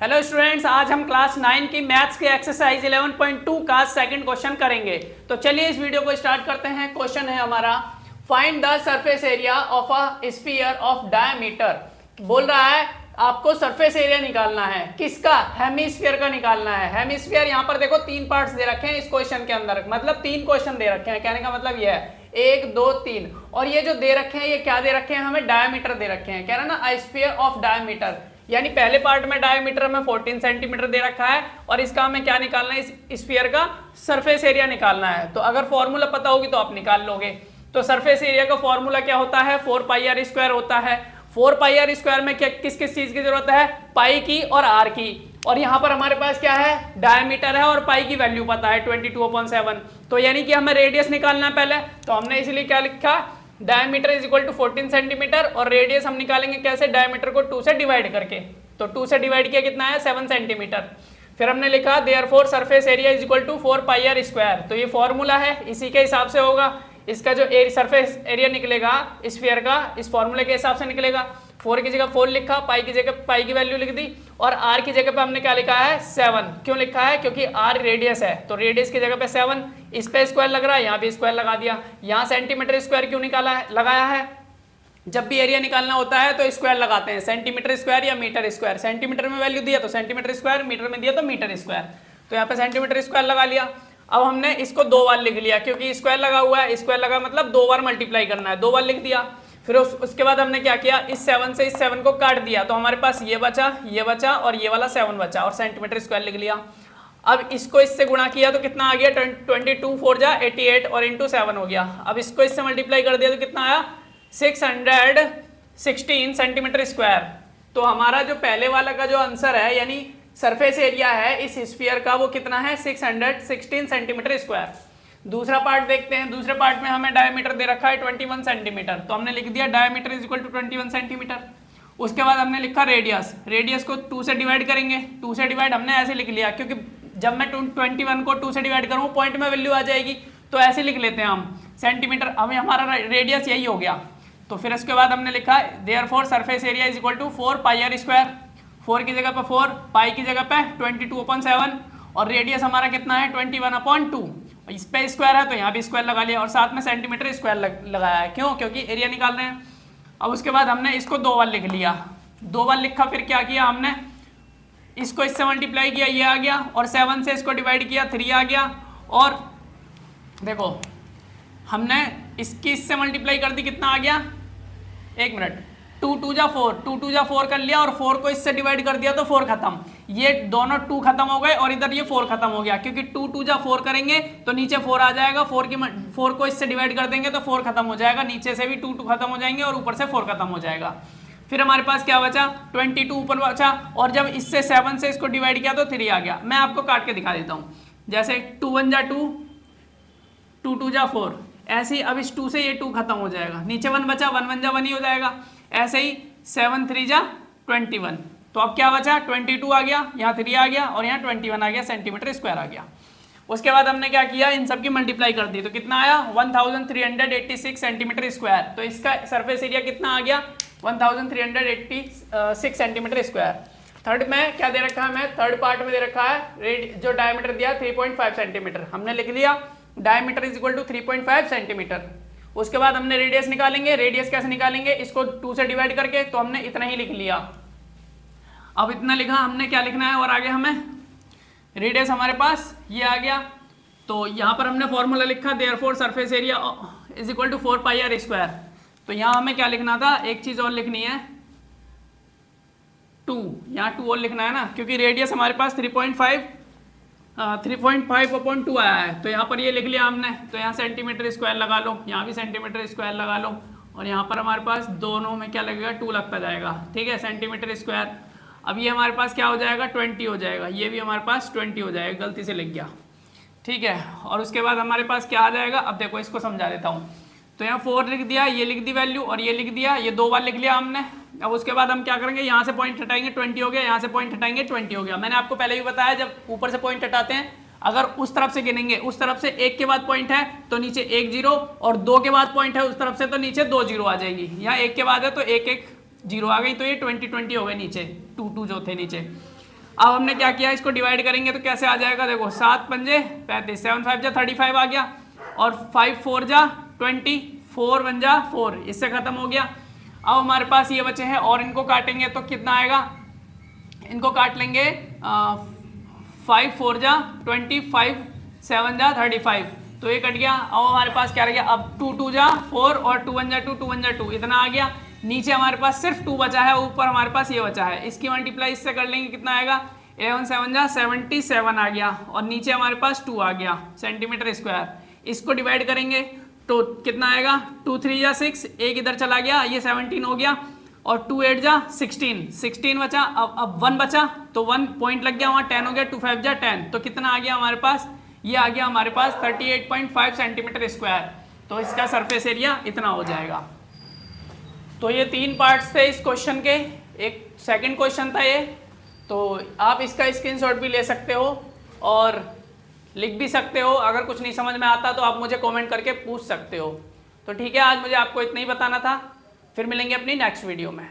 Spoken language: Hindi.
हेलो स्टूडेंट्स, आज हम क्लास 9 की मैथ्स के एक्सरसाइज 11.2 का सेकंड क्वेश्चन करेंगे। तो चलिए इस वीडियो को स्टार्ट करते हैं। क्वेश्चन है हमारा, find the surface area of a sphere of diameter. बोल रहा है आपको सरफेस एरिया निकालना है। किसका? हेमिस्फीयर का निकालना है। हेमिस्फीयर यहाँ पर देखो तीन पार्ट्स दे रखे हैं इस क्वेश्चन के अंदर, मतलब तीन क्वेश्चन दे रखे हैं। कहने का मतलब ये है 1 2 3, और ये जो दे रखे हैं ये क्या दे रखे हैं? हमें डायमीटर दे रखे हैं। कह रहा ना स्फीयर ऑफ डायमीटर, यानी पहले पार्ट में डायमीटर में 14 सेंटीमीटर दे रखा है और इसका हमें क्या निकालना है? इस स्फीयर का सरफेस एरिया निकालना है। तो अगर फॉर्मूला पता होगी तो आप निकाल लोगे। तो सरफेस एरिया का फॉर्मूला क्या होता है? 4 पाई आर स्क्वायर होता है। 4 पाई आर स्क्वायर में क्या किस किस चीज की जरूरत है? पाई की और आर की। और यहाँ पर हमारे पास क्या है? डायमीटर है और पाई की वैल्यू पता है 22/7। तो यानी कि हमें रेडियस निकालना है पहले, तो हमने इसलिए क्या लिखा? Diameter is equal to 14 centimetre, और रेडियस हम निकालेंगे कैसे? डायमीटर को 2 से डिवाइड करके। तो 2 से डिवाइड किया कितना है? 7 सेंटीमीटर। फिर हमने लिखा therefore surface area is equal to 4 pi r square. तो ये फॉर्मूला है, इसी के हिसाब से होगा। इसका जो सरफेस एरिया निकलेगा स्फीयर का, इस फॉर्मूले के हिसाब से निकलेगा। 4 की जगह 4 लिखा, पाई की जगह पाई की वैल्यू लिख दी, और आर की जगह पे हमने क्या लिखा है? 7। क्यों लिखा है? क्योंकि आर रेडियस है, तो रेडियस की जगह पे 7। इस पे स्क्वायर लग रहा है, यहाँ भी स्क्वायर लगा दिया। यहाँ सेंटीमीटर स्क्वायर क्यों निकाला है, लगाया है? जब भी एरिया निकालना होता है तो स्क्वायर लगाते हैं, सेंटीमीटर स्क्वायर या मीटर स्क्वायर। सेंटीमीटर में वैल्यू दिया तो सेंटीमीटर स्क्वायर, मीटर में दिया तो मीटर स्क्वायर। तो यहाँ पे सेंटीमीटर स्क्वायर लगा लिया। अब हमने इसको 2 बार लिख लिया, क्योंकि स्क्वायर लगा हुआ है। स्क्वायर लगा मतलब 2 बार मल्टीप्लाई करना है, 2 बार लिख दिया। फिर उसके बाद हमने क्या किया? इस 7 से इस 7 को काट दिया, तो हमारे पास ये बचा और ये वाला 7 बचा, और सेंटीमीटर स्क्वायर लिख लिया। अब इसको इससे गुणा किया तो कितना आ गया? 22 4 जा 88, और इंटू 7 हो गया। अब इसको इससे मल्टीप्लाई कर दिया तो कितना आया? 616 सेंटीमीटर स्क्वायर। तो हमारा जो पहले वाला का जो आंसर है, यानी सरफेस एरिया है इस स्फीयर का, वो कितना है? 616 सेंटीमीटर स्क्वायर। दूसरा पार्ट देखते हैं। दूसरे पार्ट में हमें डायमीटर दे रखा है 21 सेंटीमीटर, तो हमने लिख दिया diameter is equal to 21 centimetre. उसके बाद हमने लिखा रेडियस। रेडियस को 2 से डिवाइड करेंगे। 2 से डिवाइड हमने ऐसे लिख लिया, क्योंकि जब मैं 21 को 2 से डिवाइड करूँ पॉइंट में वैल्यू आ जाएगी, तो ऐसे लिख लेते हैं हम सेंटीमीटर। अब हमारा रेडियस यही हो गया। तो फिर उसके बाद हमने लिखा therefore surface area is equal to 4 pi r square. 4 की जगह पे 4, पाई की जगह पे 22/7, और रेडियस हमारा कितना है? 21/2। इस पे स्क्वायर है तो यहाँ भी स्क्वायर लगा लिया, और साथ में सेंटीमीटर स्क्वायर लगाया है। क्यों? क्योंकि एरिया निकाल रहे हैं। अब उसके बाद हमने इसको 2 बार लिख लिया। 2 बार लिखा, फिर क्या किया हमने? इसको इससे मल्टीप्लाई किया, ये आ गया, और 7 से इसको डिवाइड किया, 3 आ गया। और देखो हमने इससे मल्टीप्लाई कर दी, कितना आ गया? 1 मिनट, 2 2 जा 4, 2 2 जा 4 कर लिया, और 4 को इससे डिवाइड कर दिया तो 4 खत्म। ये दोनों 2 खत्म हो गए, और इधर ये 4 खत्म हो गया, क्योंकि 2 2 जा 4 करेंगे तो नीचे 4 आ जाएगा। 4 को इससे डिवाइड कर देंगे तो 4 खत्म हो जाएगा, नीचे से भी 2 2 खत्म हो जाएंगे, और ऊपर से 4 खत्म हो जाएगा। फिर हमारे पास क्या बचा? 22 ऊपर बचा, और जब इससे 7 से इसको डिवाइड किया तो 3 आ गया। मैं आपको काट के दिखा देता हूँ। जैसे 2 1 जा 2, 2 2 जा 4, ऐसे ही अब इस 2 से ये 2 खत्म हो जाएगा, नीचे 1 बचा, 1 1 जा 1 ही हो जाएगा। ऐसे ही 7 3 जा 21, तो अब क्या बचा? 22 आ गया, यहाँ 3 आ गया, और यहाँ 21 आ गया, सेंटीमीटर स्क्वायर आ गया। उसके बाद हमने क्या किया? इन सब की मल्टीप्लाई कर दी, तो कितना आया? 1386 सेंटीमीटर स्क्वायर। तो इसका सरफेस एरिया कितना आ गया? 1386 सेंटीमीटर स्क्वायर। थर्ड में क्या दे रखा है? मैं थर्ड पार्ट में दे रखा है जो डायमीटर दिया 3.5 सेंटीमीटर। हमने लिख लिया diameter is equal to 3.5 centimetre. उसके बाद हमने रेडियस निकालेंगे। रेडियस कैसे निकालेंगे? इसको 2 से डिवाइड करके, तो हमने इतना ही लिख लिया। अब इतना लिखा, हमने क्या लिखना है और आगे हमें? रेडियस हमारे पास ये आ गया। तो यहाँ पर हमने फॉर्मूला लिखा therefore surface area is equal to 4 pi r square. तो यहाँ हमें क्या लिखना था? एक चीज और लिखनी है, 2। यहाँ 2 और लिखना है ना, क्योंकि रेडियस हमारे पास 3.5/2 आया है। तो यहाँ पर ये लिख लिया हमने। तो यहाँ सेंटीमीटर स्क्वायर लगा लो, यहाँ भी सेंटीमीटर स्क्वायर लगा लो, और यहाँ पर हमारे पास दोनों में क्या लगेगा? 2 लगता जाएगा। ठीक है, सेंटीमीटर स्क्वायर। अब ये हमारे पास क्या हो जाएगा? 20 हो जाएगा। ये भी हमारे पास 20 हो जाएगा, गलती से लिख गया। ठीक है, और उसके बाद हमारे पास क्या आ जाएगा? अब देखो इसको समझा देता हूँ। तो यहाँ 4 लिख दिया, ये लिख दी वैल्यू, और ये लिख दिया, ये 2 बार लिख लिया हमने। अब उसके बाद हम क्या करेंगे? यहाँ से पॉइंट हटाएंगे, 20 हो गया, यहाँ से पॉइंट हटाएंगे, 20 हो गया। मैंने आपको पहले भी बताया, जब ऊपर से पॉइंट हटाते हैं, अगर उस तरफ से गिनेंगे, उस तरफ से 1 के बाद पॉइंट है तो नीचे 1 0, और 2 के बाद पॉइंट है उस तरफ से तो नीचे 2 0 आ जाएगी। यहाँ 1 के बाद है तो 1 1 0 आ गई, तो ये 20 20 हो गए नीचे, 2 2 जो थे नीचे। अब हमने क्या किया, इसको डिवाइड करेंगे तो कैसे आ जाएगा, देखो 7 पंजे 35, 7 5 जा 35 आ गया, और 5 4 जा 20, 4 1 जा 4, इससे खत्म हो गया। अब हमारे पास ये बचे हैं और इनको काटेंगे तो कितना आएगा, इनको काट लेंगे 5 4 जा 20, 5 7 जा 35, तो ये कट गया। अब हमारे पास क्या रह गया, अब 2 2 जा 4 और 2 1 जा 2, 2 1 जा 2, इतना आ गया। नीचे हमारे पास सिर्फ 2 बचा है, ऊपर हमारे पास ये बचा है, इसकी मल्टीप्लाई इससे कर लेंगे, कितना आएगा 11 7 जा 77 आ गया, और नीचे हमारे पास 2 आ गया सेंटीमीटर स्क्वायर। इसको डिवाइड करेंगे तो कितना आएगा, 2 3 जा 6, एक इधर चला गया, ये 17 हो गया, और 2 8 जा 16, 16 बचा, अब 1 बचा तो 1 पॉइंट लग गया वहाँ, 10 हो गया, 2 5 जा 10, तो कितना आ गया हमारे पास, ये आ गया हमारे पास 38.5 सेंटीमीटर स्क्वायर। तो इसका सरफेस एरिया इतना हो जाएगा। तो ये 3 पार्ट्स थे इस क्वेश्चन के, एक सेकंड क्वेश्चन था ये, तो आप इसका स्क्रीनशॉट भी ले सकते हो और लिख भी सकते हो। अगर कुछ नहीं समझ में आता तो आप मुझे कमेंट करके पूछ सकते हो। तो ठीक है, आज मुझे आपको इतना ही बताना था, फिर मिलेंगे अपनी नेक्स्ट वीडियो में।